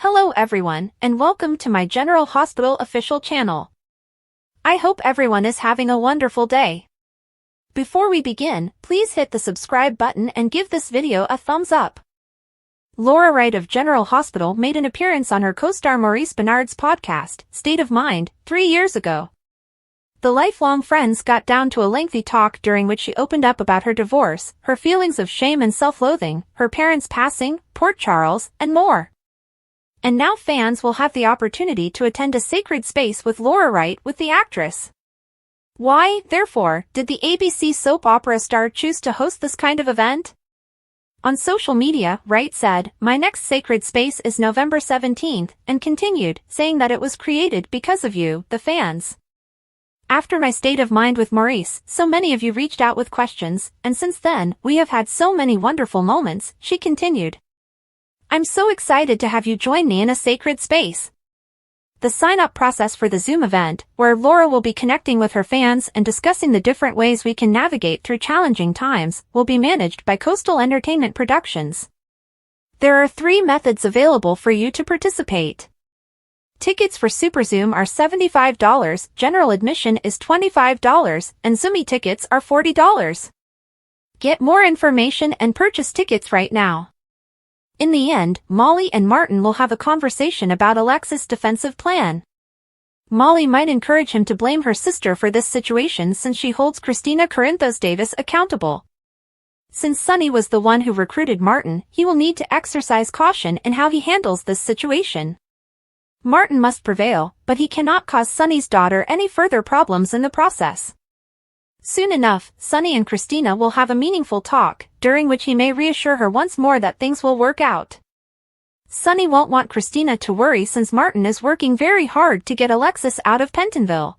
Hello everyone, and welcome to my General Hospital official channel. I hope everyone is having a wonderful day. Before we begin, please hit the subscribe button and give this video a thumbs up. Laura Wright of General Hospital made an appearance on her co-star Maurice Benard's podcast, State of Mind, 3 years ago. The lifelong friends got down to a lengthy talk during which she opened up about her divorce, her feelings of shame and self-loathing, her parents' passing, Port Charles, and more. And now fans will have the opportunity to attend a sacred space with Laura Wright with the actress. Why, therefore, did the ABC soap opera star choose to host this kind of event? On social media, Wright said, "My next sacred space is November 17th, and continued, saying that it was created because of you, the fans. After my State of Mind with Maurice, so many of you reached out with questions, and since then, we have had so many wonderful moments," she continued. "I'm so excited to have you join me in a sacred space." The sign-up process for the Zoom event, where Laura will be connecting with her fans and discussing the different ways we can navigate through challenging times, will be managed by Coastal Entertainment Productions. There are 3 methods available for you to participate. Tickets for Super Zoom are $75, general admission is $25, and Zoomy tickets are $40. Get more information and purchase tickets right now. In the end, Molly and Martin will have a conversation about Alexa's defensive plan. Molly might encourage him to blame her sister for this situation since she holds Christina Corinthos Davis accountable. Since Sonny was the one who recruited Martin, he will need to exercise caution in how he handles this situation. Martin must prevail, but he cannot cause Sonny's daughter any further problems in the process. Soon enough, Sonny and Christina will have a meaningful talk, during which he may reassure her once more that things will work out. Sonny won't want Christina to worry since Martin is working very hard to get Alexis out of Pentonville.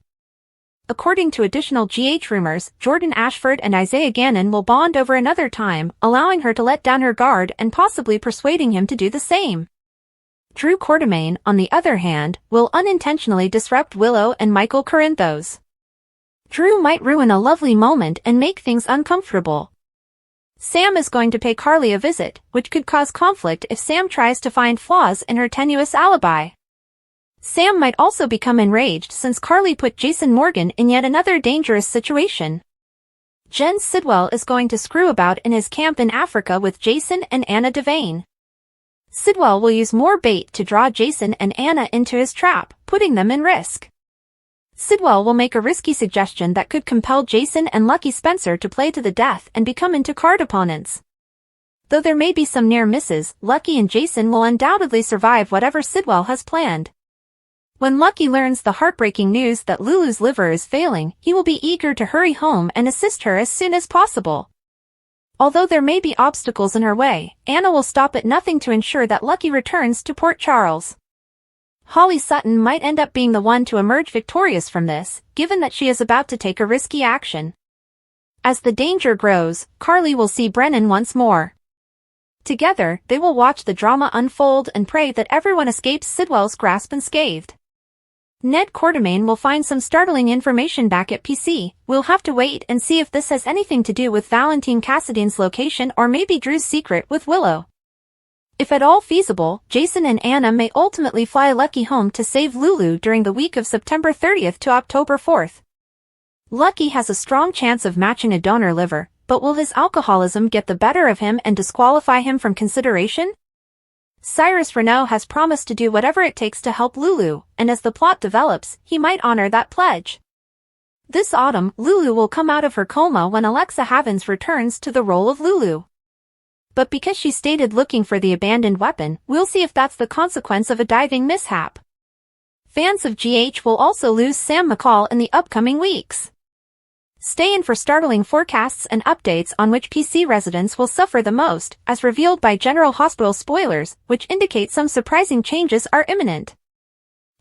According to additional GH rumors, Jordan Ashford and Isaiah Gannon will bond over another time, allowing her to let down her guard and possibly persuading him to do the same. Drew Quartermaine, on the other hand, will unintentionally disrupt Willow and Michael Corinthos. Drew might ruin a lovely moment and make things uncomfortable. Sam is going to pay Carly a visit, which could cause conflict if Sam tries to find flaws in her tenuous alibi. Sam might also become enraged since Carly put Jason Morgan in yet another dangerous situation. Jen Sidwell is going to screw about in his camp in Africa with Jason and Anna Devane. Sidwell will use more bait to draw Jason and Anna into his trap, putting them in risk. Sidwell will make a risky suggestion that could compel Jason and Lucky Spencer to play to the death and become into card opponents. Though there may be some near misses, Lucky and Jason will undoubtedly survive whatever Sidwell has planned. When Lucky learns the heartbreaking news that Lulu's liver is failing, he will be eager to hurry home and assist her as soon as possible. Although there may be obstacles in her way, Anna will stop at nothing to ensure that Lucky returns to Port Charles. Holly Sutton might end up being the one to emerge victorious from this, given that she is about to take a risky action. As the danger grows, Carly will see Brennan once more. Together, they will watch the drama unfold and pray that everyone escapes Sidwell's grasp unscathed. Ned Quartermaine will find some startling information back at PC. We'll have to wait and see if this has anything to do with Valentine Cassidy's location or maybe Drew's secret with Willow. If at all feasible, Jason and Anna may ultimately fly Lucky home to save Lulu during the week of September 30th to October 4th. Lucky has a strong chance of matching a donor liver, but will his alcoholism get the better of him and disqualify him from consideration? Cyrus Renaud has promised to do whatever it takes to help Lulu, and as the plot develops, he might honor that pledge. This autumn, Lulu will come out of her coma when Alexa Havens returns to the role of Lulu. But because she stated looking for the abandoned weapon, we'll see if that's the consequence of a diving mishap. Fans of GH will also lose Sam McCall in the upcoming weeks. Stay in for startling forecasts and updates on which PC residents will suffer the most, as revealed by General Hospital spoilers, which indicate some surprising changes are imminent.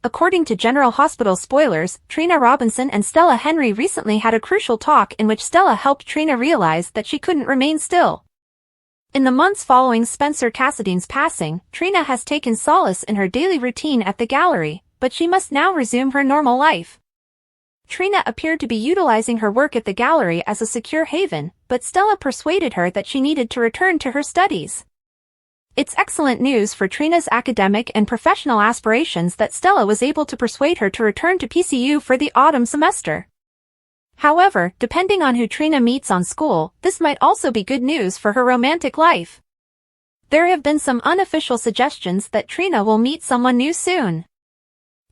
According to General Hospital spoilers, Trina Robinson and Stella Henry recently had a crucial talk in which Stella helped Trina realize that she couldn't remain still. In the months following Spencer Cassidy's passing, Trina has taken solace in her daily routine at the gallery, but she must now resume her normal life. Trina appeared to be utilizing her work at the gallery as a secure haven, but Stella persuaded her that she needed to return to her studies. It's excellent news for Trina's academic and professional aspirations that Stella was able to persuade her to return to PCU for the autumn semester. However, depending on who Trina meets on school, this might also be good news for her romantic life. There have been some unofficial suggestions that Trina will meet someone new soon.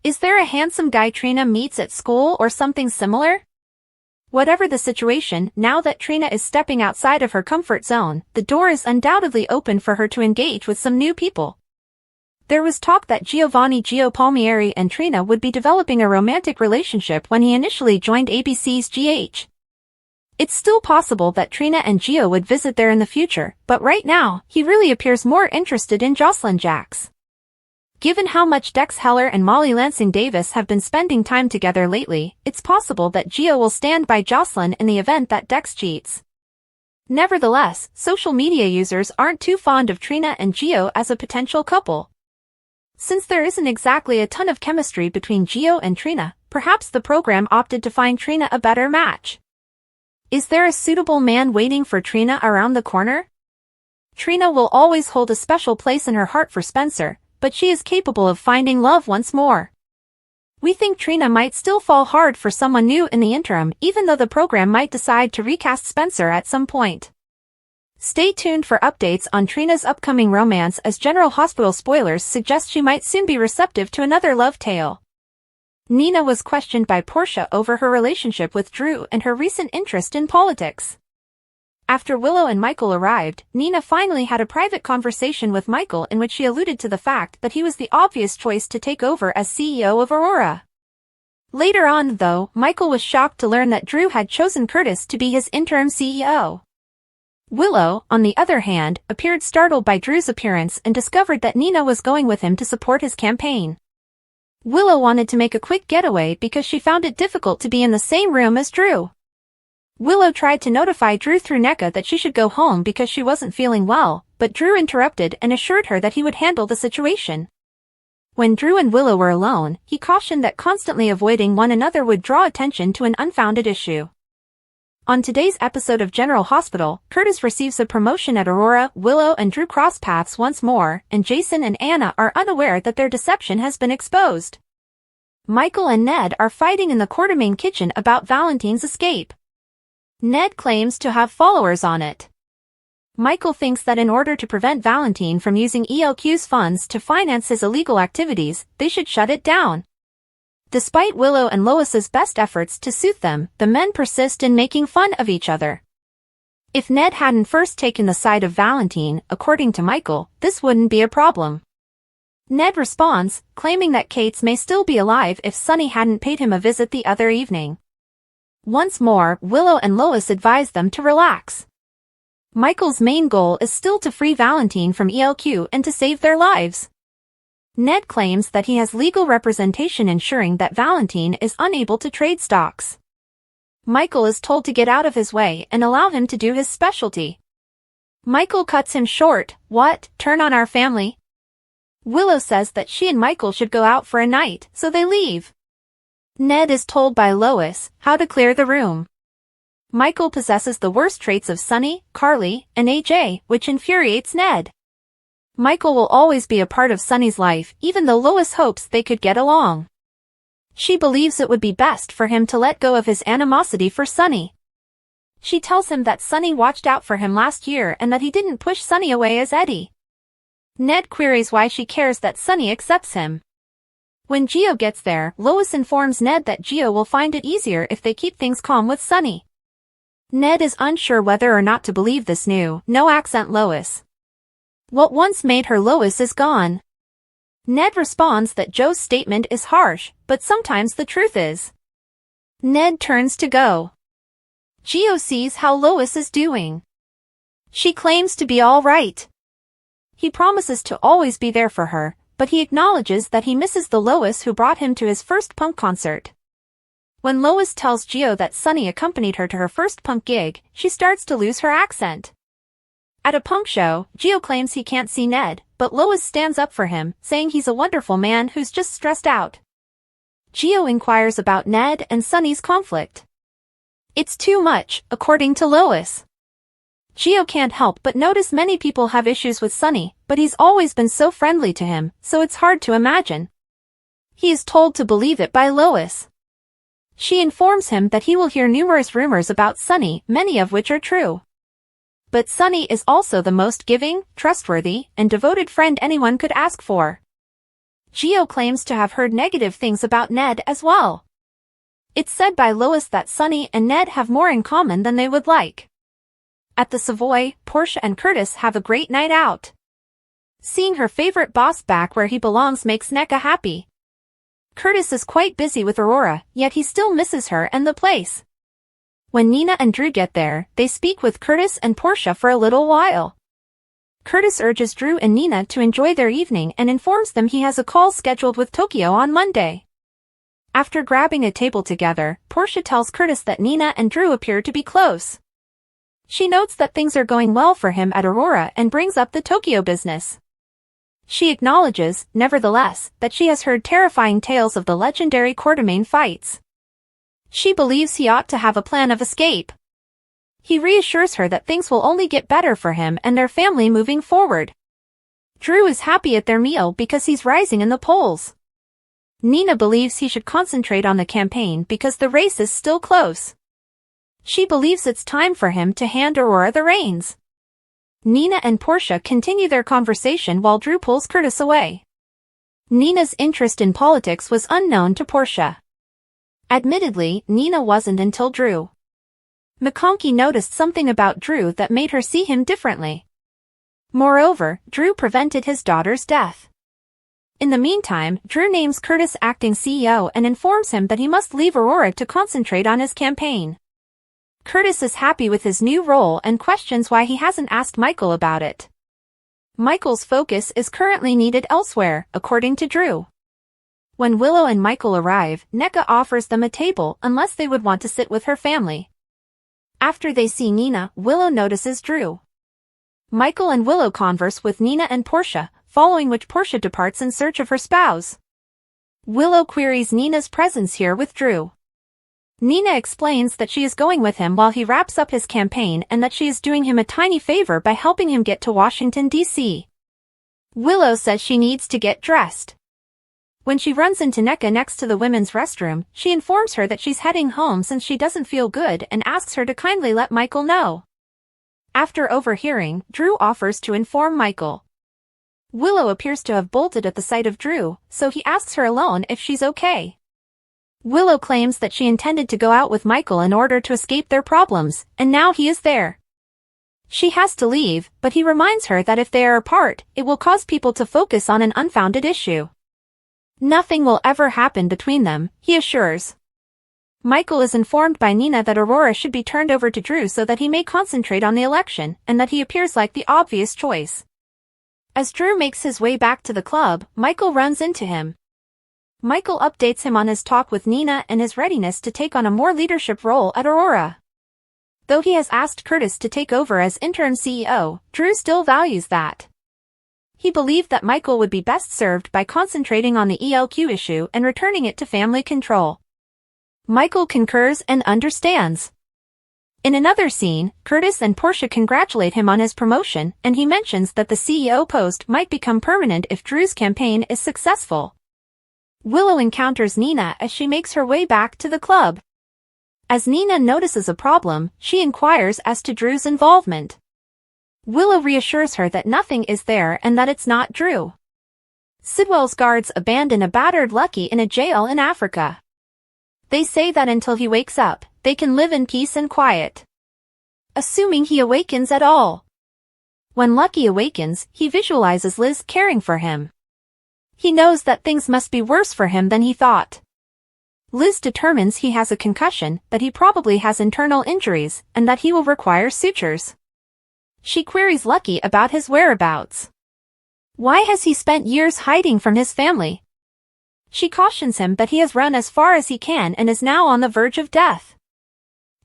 Is there a handsome guy Trina meets at school or something similar? Whatever the situation, now that Trina is stepping outside of her comfort zone, the door is undoubtedly open for her to engage with some new people. There was talk that Giovanni Gio Palmieri and Trina would be developing a romantic relationship when he initially joined ABC's GH. It's still possible that Trina and Gio would visit there in the future, but right now, he really appears more interested in Jocelyn Jacks. Given how much Dex Heller and Molly Lansing Davis have been spending time together lately, it's possible that Gio will stand by Jocelyn in the event that Dex cheats. Nevertheless, social media users aren't too fond of Trina and Gio as a potential couple. Since there isn't exactly a ton of chemistry between Gio and Trina, perhaps the program opted to find Trina a better match. Is there a suitable man waiting for Trina around the corner? Trina will always hold a special place in her heart for Spencer, but she is capable of finding love once more. We think Trina might still fall hard for someone new in the interim, even though the program might decide to recast Spencer at some point. Stay tuned for updates on Trina's upcoming romance, as General Hospital spoilers suggest she might soon be receptive to another love tale. Nina was questioned by Portia over her relationship with Drew and her recent interest in politics. After Willow and Michael arrived, Nina finally had a private conversation with Michael in which she alluded to the fact that he was the obvious choice to take over as CEO of Aurora. Later on, though, Michael was shocked to learn that Drew had chosen Curtis to be his interim CEO. Willow, on the other hand, appeared startled by Drew's appearance and discovered that Nina was going with him to support his campaign. Willow wanted to make a quick getaway because she found it difficult to be in the same room as Drew. Willow tried to notify Drew through NECA that she should go home because she wasn't feeling well, but Drew interrupted and assured her that he would handle the situation. When Drew and Willow were alone, he cautioned that constantly avoiding one another would draw attention to an unfounded issue. On today's episode of General Hospital, Curtis receives a promotion at Aurora, Willow and Drew cross paths once more, and Jason and Anna are unaware that their deception has been exposed. Michael and Ned are fighting in the Quartermaine kitchen about Valentine's escape. Ned claims to have followers on it. Michael thinks that in order to prevent Valentine from using ELQ's funds to finance his illegal activities, they should shut it down. Despite Willow and Lois's best efforts to soothe them, the men persist in making fun of each other. If Ned hadn't first taken the side of Valentine, according to Michael, this wouldn't be a problem. Ned responds, claiming that Kate's may still be alive if Sonny hadn't paid him a visit the other evening. Once more, Willow and Lois advise them to relax. Michael's main goal is still to free Valentine from ELQ and to save their lives. Ned claims that he has legal representation ensuring that Valentine is unable to trade stocks. Michael is told to get out of his way and allow him to do his specialty. Michael cuts him short. What? Turn on our family? Willow says that she and Michael should go out for a night, so they leave. Ned is told by Lois how to clear the room. Michael possesses the worst traits of Sonny, Carly, and AJ, which infuriates Ned. Michael will always be a part of Sonny's life, even though Lois hopes they could get along. She believes it would be best for him to let go of his animosity for Sonny. She tells him that Sonny watched out for him last year and that he didn't push Sonny away as Eddie. Ned queries why she cares that Sonny accepts him. When Gio gets there, Lois informs Ned that Gio will find it easier if they keep things calm with Sonny. Ned is unsure whether or not to believe this new, no-accent Lois. What once made her Lois is gone. Ned responds that Joe's statement is harsh, but sometimes the truth is. Ned turns to go. Gio sees how Lois is doing. She claims to be all right. He promises to always be there for her, but he acknowledges that he misses the Lois who brought him to his first punk concert. When Lois tells Gio that Sonny accompanied her to her first punk gig, she starts to lose her accent. At a punk show, Gio claims he can't see Ned, but Lois stands up for him, saying he's a wonderful man who's just stressed out. Gio inquires about Ned and Sonny's conflict. It's too much, according to Lois. Gio can't help but notice many people have issues with Sunny, but he's always been so friendly to him, so it's hard to imagine. He is told to believe it by Lois. She informs him that he will hear numerous rumors about Sunny, many of which are true. But Sunny is also the most giving, trustworthy, and devoted friend anyone could ask for. Gio claims to have heard negative things about Ned as well. It's said by Lois that Sunny and Ned have more in common than they would like. At the Savoy, Portia and Curtis have a great night out. Seeing her favorite boss back where he belongs makes NECA happy. Curtis is quite busy with Aurora, yet he still misses her and the place. When Nina and Drew get there, they speak with Curtis and Portia for a little while. Curtis urges Drew and Nina to enjoy their evening and informs them he has a call scheduled with Tokyo on Monday. After grabbing a table together, Portia tells Curtis that Nina and Drew appear to be close. She notes that things are going well for him at Aurora and brings up the Tokyo business. She acknowledges, nevertheless, that she has heard terrifying tales of the legendary Quartermain fights. She believes he ought to have a plan of escape. He reassures her that things will only get better for him and their family moving forward. Drew is happy at their meal because he's rising in the polls. Nina believes he should concentrate on the campaign because the race is still close. She believes it's time for him to hand Aurora the reins. Nina and Portia continue their conversation while Drew pulls Curtis away. Nina's interest in politics was unknown to Portia. Admittedly, Nina wasn't until Drew. McConkey noticed something about Drew that made her see him differently. Moreover, Drew prevented his daughter's death. In the meantime, Drew names Curtis acting CEO and informs him that he must leave Aurora to concentrate on his campaign. Curtis is happy with his new role and questions why he hasn't asked Michael about it. Michael's focus is currently needed elsewhere, according to Drew. When Willow and Michael arrive, NECA offers them a table unless they would want to sit with her family. After they see Nina, Willow notices Drew. Michael and Willow converse with Nina and Portia, following which Portia departs in search of her spouse. Willow queries Nina's presence here with Drew. Nina explains that she is going with him while he wraps up his campaign and that she is doing him a tiny favor by helping him get to Washington, D.C. Willow says she needs to get dressed. When she runs into NECA next to the women's restroom, she informs her that she's heading home since she doesn't feel good and asks her to kindly let Michael know. After overhearing, Drew offers to inform Michael. Willow appears to have bolted at the sight of Drew, so he asks her alone if she's okay. Willow claims that she intended to go out with Michael in order to escape their problems, and now he is there. She has to leave, but he reminds her that if they are apart, it will cause people to focus on an unfounded issue. Nothing will ever happen between them, he assures. Michael is informed by Nina that Aurora should be turned over to Drew so that he may concentrate on the election, and that he appears like the obvious choice. As Drew makes his way back to the club, Michael runs into him. Michael updates him on his talk with Nina and his readiness to take on a more leadership role at Aurora. Though he has asked Curtis to take over as interim CEO, Drew still values that. He believed that Michael would be best served by concentrating on the ELQ issue and returning it to family control. Michael concurs and understands. In another scene, Curtis and Portia congratulate him on his promotion, and he mentions that the CEO post might become permanent if Drew's campaign is successful. Willow encounters Nina as she makes her way back to the club. As Nina notices a problem, she inquires as to Drew's involvement. Willow reassures her that nothing is there and that it's not Drew. Sidwell's guards abandon a battered Lucky in a jail in Africa. They say that until he wakes up, they can live in peace and quiet. Assuming he awakens at all. When Lucky awakens, he visualizes Liz caring for him. He knows that things must be worse for him than he thought. Liz determines he has a concussion, that he probably has internal injuries, and that he will require sutures. She queries Lucky about his whereabouts. Why has he spent years hiding from his family? She cautions him that he has run as far as he can and is now on the verge of death.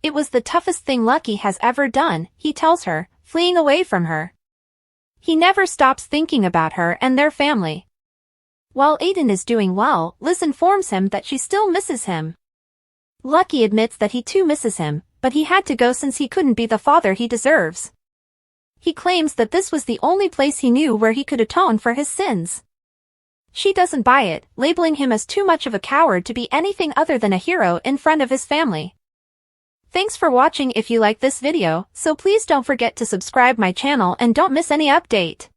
It was the toughest thing Lucky has ever done, he tells her, fleeing away from her. He never stops thinking about her and their family. While Aiden is doing well, Liz informs him that she still misses him. Lucky admits that he too misses him, but he had to go since he couldn't be the father he deserves. He claims that this was the only place he knew where he could atone for his sins. She doesn't buy it, labeling him as too much of a coward to be anything other than a hero in front of his family. Thanks for watching. If you like this video, so please don't forget to subscribe my channel and don't miss any update.